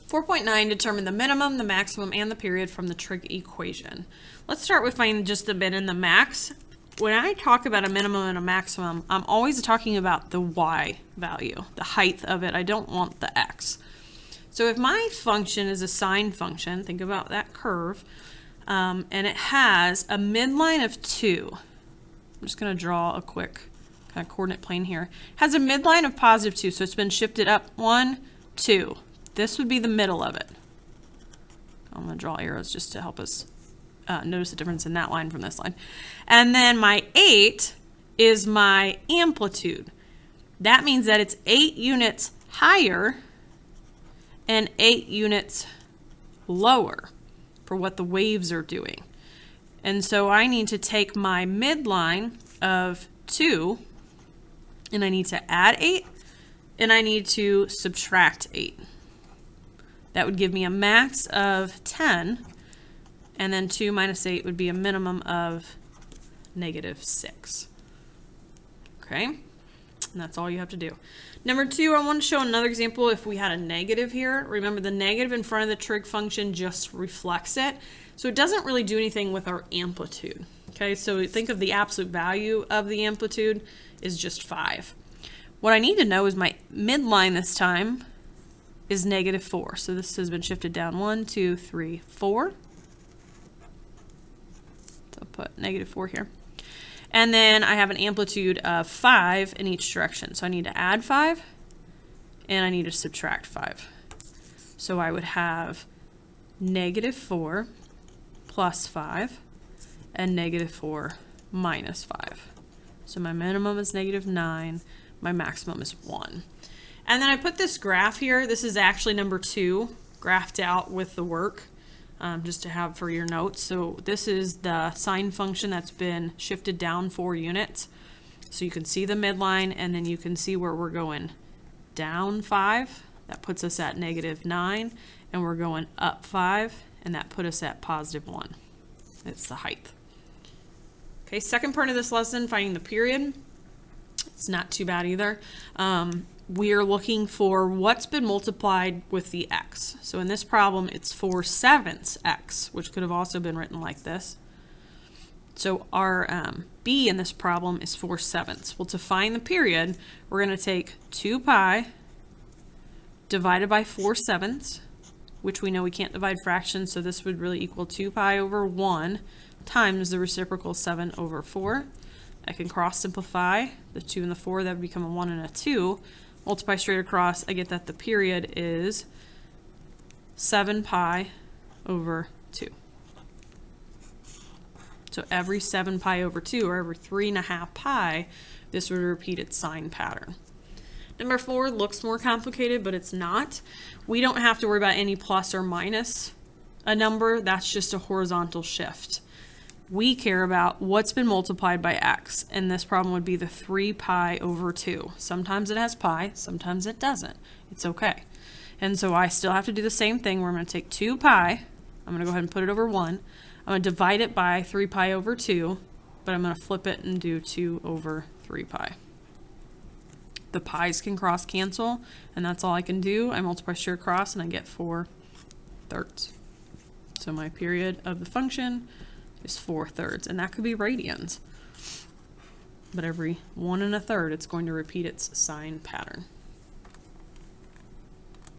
4.9, determine the minimum, the maximum, and the period from the trig equation. Let's start with finding just the min and the max. When I talk about a minimum and a maximum, I'm always talking about the y value, the height of it. I don't want the x. So if my function is a sine function, think about that curve, and it has a midline of 2. I'm just going to draw a quick kind of coordinate plane here. It has a midline of positive 2, so it's been shifted up 1, 2. This would be the middle of it. I'm going to draw arrows just to help us notice the difference in that line from this line. And then my 8 is my amplitude. That means that it's 8 units higher and 8 units lower for what the waves are doing. And so I need to take my midline of 2, and I need to add 8, and I need to subtract 8. That would give me a max of 10, and then 2 minus 8 would be a minimum of -6. Okay, and that's all you have to do. Number 2, I want to show another example if we had a negative here. Remember, the negative in front of the trig function just reflects it, so it doesn't really do anything with our amplitude. Okay, so think of the absolute value of the amplitude is just 5. What I need to know is my midline this time is -4. So this has been shifted down 1, 2, 3, 4. So I'll put -4 here. And then I have an amplitude of 5 in each direction. So I need to add 5 and I need to subtract 5. So I would have -4 plus 5 and -4 minus 5. So my minimum is -9, my maximum is 1. And then I put this graph here. This is actually number 2, graphed out with the work, just to have for your notes. So this is the sine function that's been shifted down 4 units. So you can see the midline, and then you can see where we're going down 5. That puts us at -9, and we're going up 5, and that put us at +1. It's the height. Okay, second part of this lesson, finding the period. It's not too bad either. We are looking for what's been multiplied with the x. So in this problem, it's 4/7 x, which could have also been written like this. So our b in this problem is 4/7. Well, to find the period, we're going to take 2 pi divided by 4/7, which we know we can't divide fractions, so this would really equal 2 pi over 1 times the reciprocal 7 over 4. I can cross simplify the 2 and the 4, that would become a 1 and a 2. Multiply straight across, I get that the period is 7 pi over 2. So every 7 pi over 2, or every 3.5 pi, this would repeat its sine pattern. Number 4 looks more complicated, but it's not. We don't have to worry about any plus or minus a number. That's just a horizontal shift. We care about what's been multiplied by x, and this problem would be the 3 pi over 2. Sometimes it has pi, sometimes it doesn't. It's okay. And so I still have to do the same thing where I'm going to take 2 pi, I'm going to go ahead and put it over 1, I'm going to divide it by 3 pi over 2, but I'm going to flip it and do 2 over 3 pi. The pi's can cross cancel, and that's all I can do. I multiply straight across and I get 4/3. So my period of the function is 4/3, and that could be radians. But every 1 1/3, it's going to repeat its sine pattern.